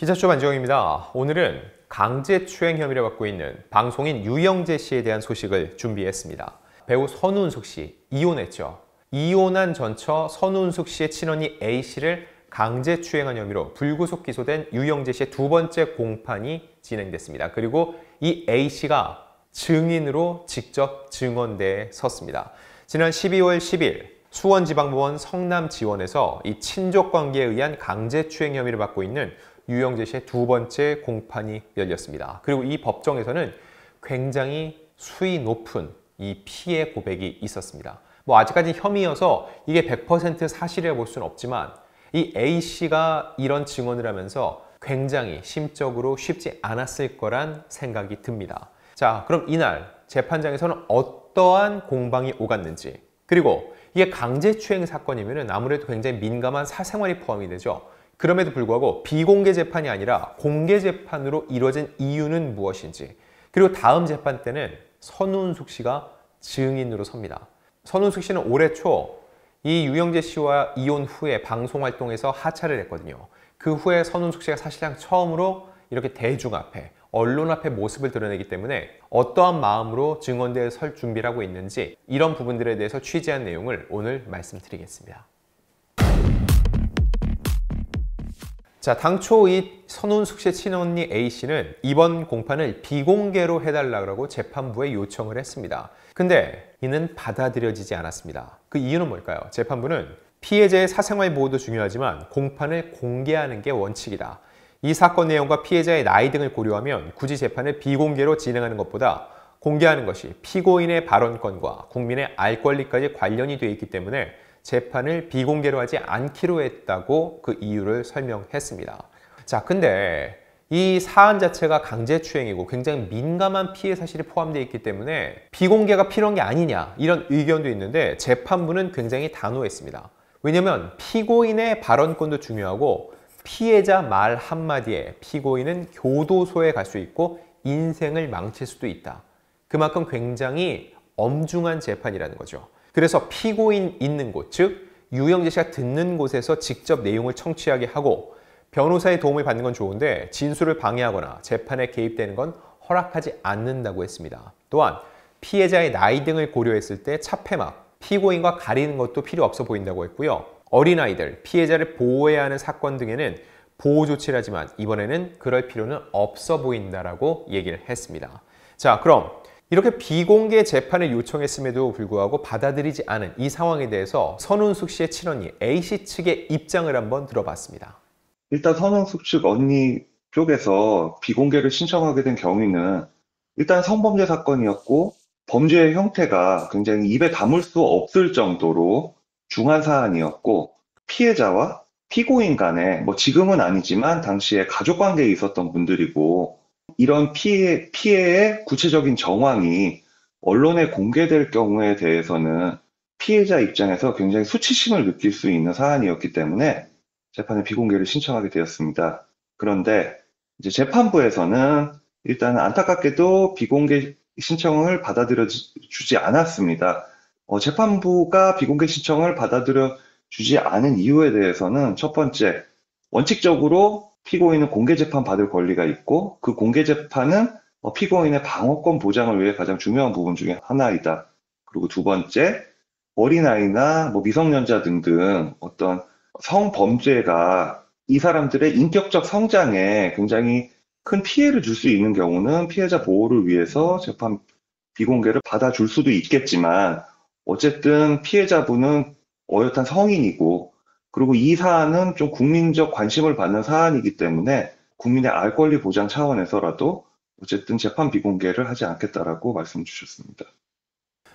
기자쇼 반지영입니다. 오늘은 강제추행 혐의를 받고 있는 방송인 유영재 씨에 대한 소식을 준비했습니다. 배우 선우은숙 씨, 이혼했죠. 이혼한 전처 선우은숙 씨의 친언니 A 씨를 강제추행한 혐의로 불구속 기소된 유영재 씨의 두 번째 공판이 진행됐습니다. 그리고 이 A 씨가 증인으로 직접 증언대에 섰습니다. 지난 12월 10일 수원지방법원 성남지원에서 이 친족관계에 의한 강제추행 혐의를 받고 있는 유영재 씨의 두 번째 공판이 열렸습니다. 그리고 이 법정에서는 굉장히 수위 높은 이 피해 고백이 있었습니다. 아직까지 혐의여서 이게 100% 사실이라고 볼 수는 없지만 이 A씨가 이런 증언을 하면서 굉장히 심적으로 쉽지 않았을 거란 생각이 듭니다. 자, 그럼 이날 재판장에서는 어떠한 공방이 오갔는지, 그리고 이게 강제추행 사건이면 아무래도 굉장히 민감한 사생활이 포함이 되죠. 그럼에도 불구하고 비공개 재판이 아니라 공개 재판으로 이루어진 이유는 무엇인지, 그리고 다음 재판 때는 선우은숙 씨가 증인으로 섭니다. 선우은숙 씨는 올해 초 이 유영재 씨와 이혼 후에 방송 활동에서 하차를 했거든요. 그 후에 선우은숙 씨가 사실상 처음으로 이렇게 대중 앞에, 언론 앞에 모습을 드러내기 때문에 어떠한 마음으로 증언대에 설 준비를 하고 있는지, 이런 부분들에 대해서 취재한 내용을 오늘 말씀드리겠습니다. 자, 당초 이 선우은숙 씨의 친언니 A씨는 이번 공판을 비공개로 해달라고 재판부에 요청을 했습니다. 근데 이는 받아들여지지 않았습니다. 그 이유는 뭘까요? 재판부는 피해자의 사생활 보호도 중요하지만 공판을 공개하는 게 원칙이다. 이 사건 내용과 피해자의 나이 등을 고려하면 굳이 재판을 비공개로 진행하는 것보다 공개하는 것이 피고인의 발언권과 국민의 알 권리까지 관련이 되어 있기 때문에 재판을 비공개로 하지 않기로 했다고 그 이유를 설명했습니다. 자, 근데 이 사안 자체가 강제추행이고 굉장히 민감한 피해 사실이 포함되어 있기 때문에 비공개가 필요한 게 아니냐, 이런 의견도 있는데 재판부는 굉장히 단호했습니다. 왜냐하면 피고인의 발언권도 중요하고 피해자 말 한마디에 피고인은 교도소에 갈 수 있고 인생을 망칠 수도 있다. 그만큼 굉장히 엄중한 재판이라는 거죠. 그래서 피고인 있는 곳, 즉 유영재 씨가 듣는 곳에서 직접 내용을 청취하게 하고 변호사의 도움을 받는 건 좋은데 진술을 방해하거나 재판에 개입되는 건 허락하지 않는다고 했습니다. 또한 피해자의 나이 등을 고려했을 때 차폐막, 피고인과 가리는 것도 필요 없어 보인다고 했고요. 어린아이들, 피해자를 보호해야 하는 사건 등에는 보호 조치를 하지만 이번에는 그럴 필요는 없어 보인다라고 얘기를 했습니다. 자, 그럼 이렇게 비공개 재판을 요청했음에도 불구하고 받아들이지 않은 이 상황에 대해서 선우은숙 씨의 친언니 A씨 측의 입장을 한번 들어봤습니다. 일단 선우은숙 측 언니 쪽에서 비공개를 신청하게 된 경위는 일단 성범죄 사건이었고 범죄의 형태가 굉장히 입에 담을 수 없을 정도로 중한 사안이었고 피해자와 피고인 간에 지금은 아니지만 당시에 가족관계에 있었던 분들이고 이런 피해의 구체적인 정황이 언론에 공개될 경우에 대해서는 피해자 입장에서 굉장히 수치심을 느낄 수 있는 사안이었기 때문에 재판의 비공개를 신청하게 되었습니다. 그런데 이제 재판부에서는 일단 안타깝게도 비공개 신청을 받아들여 주지 않았습니다. 재판부가 비공개 신청을 받아들여 주지 않은 이유에 대해서는 첫 번째, 원칙적으로 피고인은 공개 재판 받을 권리가 있고 그 공개 재판은 피고인의 방어권 보장을 위해 가장 중요한 부분 중에 하나이다. 그리고 두 번째, 어린아이나 미성년자 등등 어떤 성범죄가 이 사람들의 인격적 성장에 굉장히 큰 피해를 줄 수 있는 경우는 피해자 보호를 위해서 재판 비공개를 받아줄 수도 있겠지만 어쨌든 피해자분은 어엿한 성인이고 그리고 이 사안은 좀 국민적 관심을 받는 사안이기 때문에 국민의 알 권리 보장 차원에서라도 어쨌든 재판 비공개를 하지 않겠다라고 말씀 주셨습니다.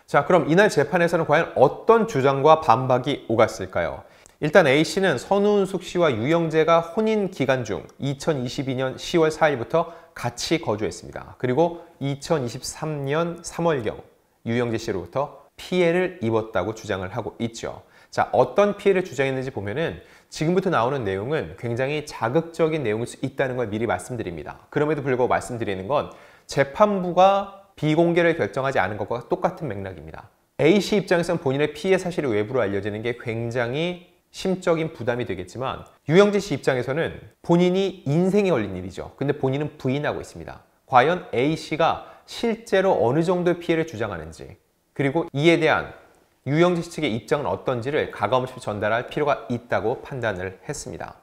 자, 그럼 이날 재판에서는 과연 어떤 주장과 반박이 오갔을까요? 일단 A씨는 선우은숙 씨와 유영재가 혼인 기간 중 2022년 10월 4일부터 같이 거주했습니다. 그리고 2023년 3월경 유영재 씨로부터 피해를 입었다고 주장을 하고 있죠. 자, 어떤 피해를 주장했는지 보면은 지금부터 나오는 내용은 굉장히 자극적인 내용일 수 있다는 걸 미리 말씀드립니다. 그럼에도 불구하고 말씀드리는 건 재판부가 비공개를 결정하지 않은 것과 똑같은 맥락입니다. A씨 입장에서는 본인의 피해 사실이 외부로 알려지는 게 굉장히 심적인 부담이 되겠지만 유영재 씨 입장에서는 본인이 인생에 걸린 일이죠. 근데 본인은 부인하고 있습니다. 과연 A씨가 실제로 어느 정도의 피해를 주장하는지, 그리고 이에 대한 유영재 씨 측의 입장은 어떤지를 가감없이 전달할 필요가 있다고 판단을 했습니다.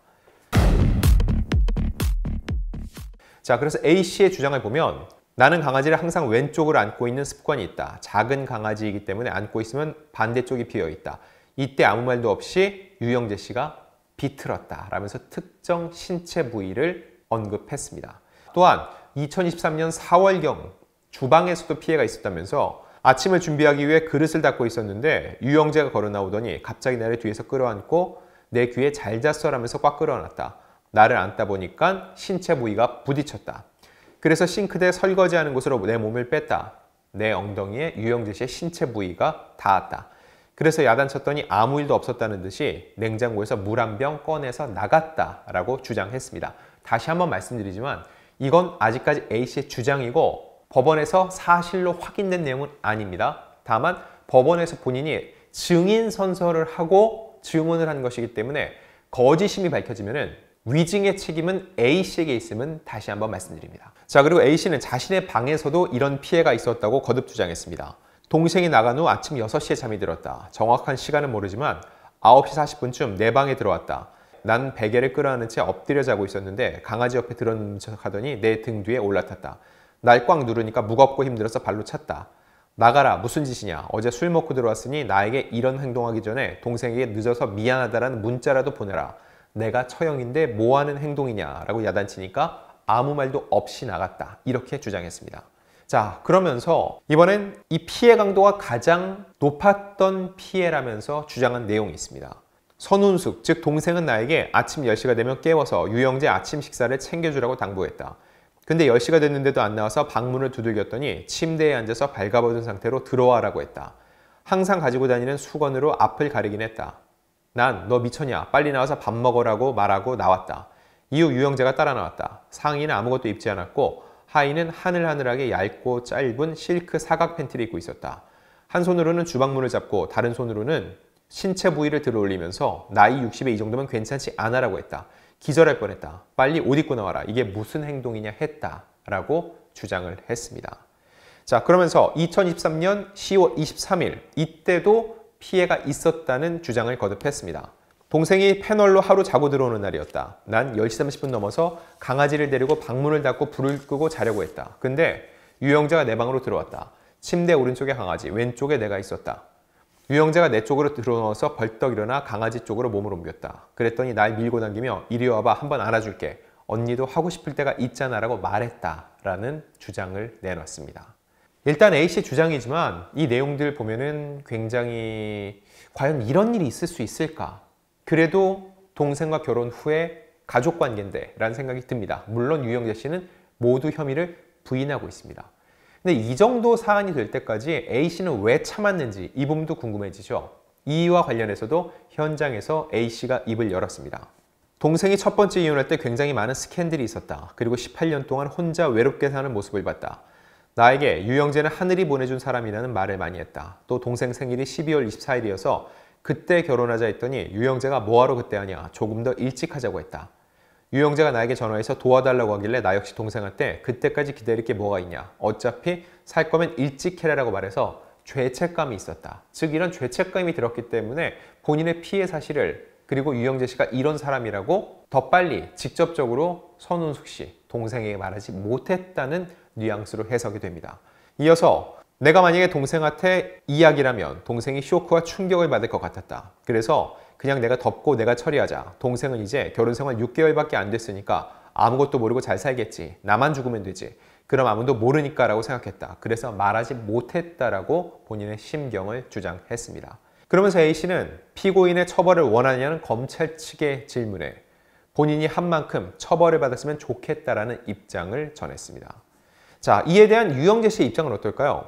자, 그래서 A씨의 주장을 보면 나는 강아지를 항상 왼쪽으로 안고 있는 습관이 있다. 작은 강아지이기 때문에 안고 있으면 반대쪽이 비어있다. 이때 아무 말도 없이 유영재 씨가 비틀었다 라면서 특정 신체 부위를 언급했습니다. 또한 2023년 4월경 주방에서도 피해가 있었다면서 아침을 준비하기 위해 그릇을 닦고 있었는데 유영재가 걸어 나오더니 갑자기 나를 뒤에서 끌어안고 내 귀에 잘 잤어 라면서 꽉 끌어안았다. 나를 안다 보니까 신체 부위가 부딪혔다. 그래서 싱크대에 설거지하는 곳으로 내 몸을 뺐다. 내 엉덩이에 유영재 씨의 신체 부위가 닿았다. 그래서 야단쳤더니 아무 일도 없었다는 듯이 냉장고에서 물 한 병 꺼내서 나갔다라고 주장했습니다. 다시 한번 말씀드리지만 이건 아직까지 A씨의 주장이고 법원에서 사실로 확인된 내용은 아닙니다. 다만 법원에서 본인이 증인 선서를 하고 증언을 한 것이기 때문에 거짓임이 밝혀지면은 위증의 책임은 A씨에게 있음은 다시 한번 말씀드립니다. 자, 그리고 A씨는 자신의 방에서도 이런 피해가 있었다고 거듭 주장했습니다. 동생이 나간 후 아침 6시에 잠이 들었다. 정확한 시간은 모르지만 9시 40분쯤 내 방에 들어왔다. 난 베개를 끌어안은 채 엎드려 자고 있었는데 강아지 옆에 들어눕는 척 하더니 내 등 뒤에 올라탔다. 날 꽉 누르니까 무겁고 힘들어서 발로 찼다. 나가라, 무슨 짓이냐. 어제 술 먹고 들어왔으니 나에게 이런 행동하기 전에 동생에게 늦어서 미안하다라는 문자라도 보내라. 내가 처형인데 뭐하는 행동이냐 라고 야단치니까 아무 말도 없이 나갔다. 이렇게 주장했습니다. 자, 그러면서 이번엔 이 피해 강도가 가장 높았던 피해라면서 주장한 내용이 있습니다. 선운숙, 즉 동생은 나에게 아침 10시가 되면 깨워서 유영재 아침 식사를 챙겨주라고 당부했다. 근데 10시가 됐는데도 안 나와서 방문을 두들겼더니 침대에 앉아서 발가벗은 상태로 들어와라고 했다. 항상 가지고 다니는 수건으로 앞을 가리긴 했다. 난 너 미쳤냐? 빨리 나와서 밥 먹으라고 말하고 나왔다. 이후 유영재가 따라 나왔다. 상의는 아무것도 입지 않았고 하의는 하늘하늘하게 얇고 짧은 실크 사각 팬티를 입고 있었다. 한 손으로는 주방문을 잡고 다른 손으로는 신체 부위를 들어 올리면서 나이 60에 이 정도면 괜찮지 않아라고 했다. 기절할 뻔했다. 빨리 옷 입고 나와라. 이게 무슨 행동이냐 했다. 라고 주장을 했습니다. 자, 그러면서 2023년 10월 23일 이때도 피해가 있었다는 주장을 거듭했습니다. 동생이 패널로 하루 자고 들어오는 날이었다. 난 10시 30분 넘어서 강아지를 데리고 방문을 닫고 불을 끄고 자려고 했다. 근데 유영재가 내 방으로 들어왔다. 침대 오른쪽에 강아지, 왼쪽에 내가 있었다. 유영재가 내 쪽으로 들어넣어서 벌떡 일어나 강아지 쪽으로 몸을 옮겼다. 그랬더니 날 밀고 당기며 이리 와봐, 한번 안아줄게. 언니도 하고 싶을 때가 있잖아 라고 말했다라는 주장을 내놨습니다. 일단 A씨의 주장이지만 이 내용들 보면은 굉장히 과연 이런 일이 있을 수 있을까? 그래도 동생과 결혼 후에 가족관계인데 라는 생각이 듭니다. 물론 유영재 씨는 모두 혐의를 부인하고 있습니다. 근데 이 정도 사안이 될 때까지 A씨는 왜 참았는지 이 부분도 궁금해지죠. 이와 관련해서도 현장에서 A씨가 입을 열었습니다. 동생이 첫 번째 이혼할 때 굉장히 많은 스캔들이 있었다. 그리고 18년 동안 혼자 외롭게 사는 모습을 봤다. 나에게 유영재는 하늘이 보내준 사람이라는 말을 많이 했다. 또 동생 생일이 12월 24일이어서 그때 결혼하자 했더니 유영재가 뭐하러 그때 하냐, 조금 더 일찍 하자고 했다. 유영재가 나에게 전화해서 도와달라고 하길래 나 역시 동생한테 그때까지 기다릴 게 뭐가 있냐, 어차피 살 거면 일찍 해라라고 말해서 죄책감이 있었다. 즉 이런 죄책감이 들었기 때문에 본인의 피해 사실을, 그리고 유영재 씨가 이런 사람이라고 더 빨리 직접적으로 선운숙 씨 동생에게 말하지 못했다는 뉘앙스로 해석이 됩니다. 이어서 내가 만약에 동생한테 이야기라면 동생이 쇼크와 충격을 받을 것 같았다. 그래서 그냥 내가 덮고 내가 처리하자. 동생은 이제 결혼생활 6개월밖에 안 됐으니까 아무것도 모르고 잘 살겠지. 나만 죽으면 되지. 그럼 아무도 모르니까 라고 생각했다. 그래서 말하지 못했다라고 본인의 심경을 주장했습니다. 그러면서 A씨는 피고인의 처벌을 원하느냐는 검찰 측의 질문에 본인이 한 만큼 처벌을 받았으면 좋겠다라는 입장을 전했습니다. 자, 이에 대한 유영재 씨의 입장은 어떨까요?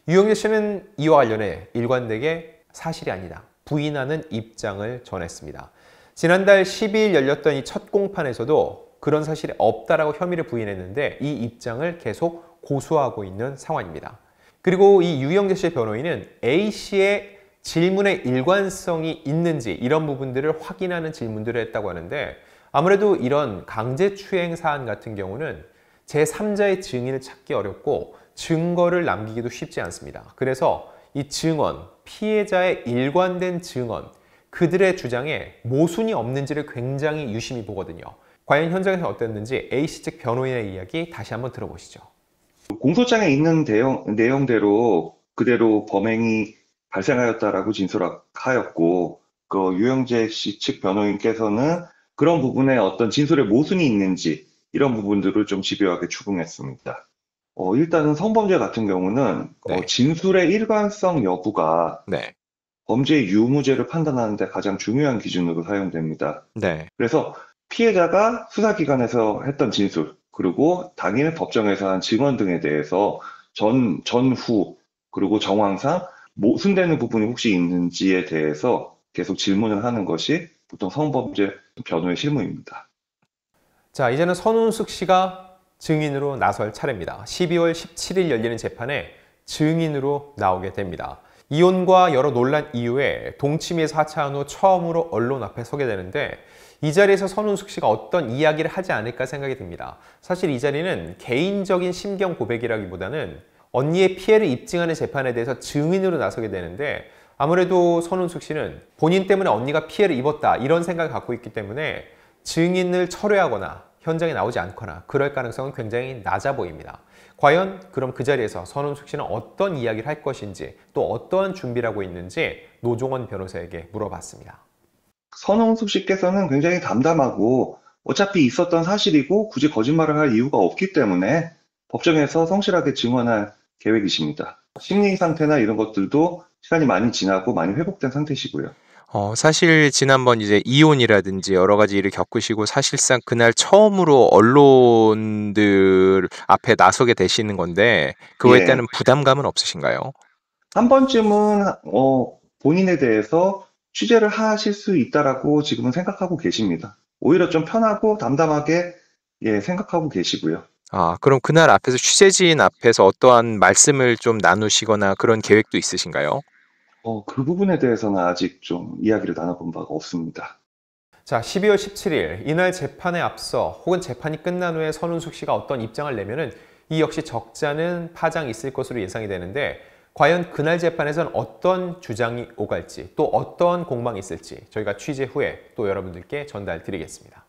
유영재 씨는 이와 관련해 일관되게 사실이 아니다, 부인하는 입장을 전했습니다. 지난달 12일 열렸던 이 첫 공판에서도 그런 사실이 없다라고 혐의를 부인했는데 이 입장을 계속 고수하고 있는 상황입니다. 그리고 이 유영재 씨의 변호인은 A씨의 질문의 일관성이 있는지 이런 부분들을 확인하는 질문들을 했다고 하는데, 아무래도 이런 강제추행 사안 같은 경우는 제3자의 증인을 찾기 어렵고 증거를 남기기도 쉽지 않습니다. 그래서 이 증언, 피해자의 일관된 증언, 그들의 주장에 모순이 없는지를 굉장히 유심히 보거든요. 과연 현장에서 어땠는지 A씨 측 변호인의 이야기 다시 한번 들어보시죠. 공소장에 있는 내용대로 그대로 범행이 발생하였다라고 진술하였고, 그 유영재 씨 측 변호인께서는 그런 부분에 어떤 진술에 모순이 있는지 이런 부분들을 좀 집요하게 추궁했습니다. 일단은 성범죄 같은 경우는 네. 진술의 일관성 여부가 네. 범죄의 유무죄를 판단하는 데 가장 중요한 기준으로 사용됩니다. 네. 그래서 피해자가 수사기관에서 했던 진술, 그리고 당일 법정에서 한 증언 등에 대해서 전후, 그리고 정황상 모순되는 부분이 혹시 있는지에 대해서 계속 질문을 하는 것이 보통 성범죄 변호의 실무입니다. 자, 이제는 선운숙 씨가 증인으로 나설 차례입니다. 12월 17일 열리는 재판에 증인으로 나오게 됩니다. 이혼과 여러 논란 이후에 동치미에서 하차한 후 처음으로 언론 앞에 서게 되는데, 이 자리에서 선운숙 씨가 어떤 이야기를 하지 않을까 생각이 듭니다. 사실 이 자리는 개인적인 심경 고백이라기보다는 언니의 피해를 입증하는 재판에 대해서 증인으로 나서게 되는데, 아무래도 선운숙 씨는 본인 때문에 언니가 피해를 입었다 이런 생각을 갖고 있기 때문에 증인을 철회하거나 현장에 나오지 않거나 그럴 가능성은 굉장히 낮아 보입니다. 과연 그럼 그 자리에서 선운숙 씨는 어떤 이야기를 할 것인지, 또 어떠한 준비를 하고 있는지 노종원 변호사에게 물어봤습니다. 선홍숙 씨께서는 굉장히 담담하고 어차피 있었던 사실이고 굳이 거짓말을 할 이유가 없기 때문에 법정에서 성실하게 증언할 계획이십니다. 심리 상태나 이런 것들도 시간이 많이 지나고 많이 회복된 상태시고요. 사실 지난번 이제 이혼이라든지 여러 가지 일을 겪으시고 사실상 그날 처음으로 언론들 앞에 나서게 되시는 건데 그거에 예. 따른 부담감은 없으신가요? 한 번쯤은 본인에 대해서 취재를 하실 수 있다라고 지금은 생각하고 계십니다. 오히려 좀 편하고 담담하게 생각하고 계시고요. 그럼 그날 앞에서 취재진 앞에서 어떠한 말씀을 좀 나누시거나 그런 계획도 있으신가요? 그 부분에 대해서는 아직 좀 이야기를 나눠본 바가 없습니다. 자, 12월 17일 이날 재판에 앞서 혹은 재판이 끝난 후에 선운숙 씨가 어떤 입장을 내면은 이 역시 적잖은 파장이 있을 것으로 예상이 되는데, 과연 그날 재판에서는 어떤 주장이 오갈지, 또 어떤 공방이 있을지 저희가 취재 후에 또 여러분들께 전달 드리겠습니다.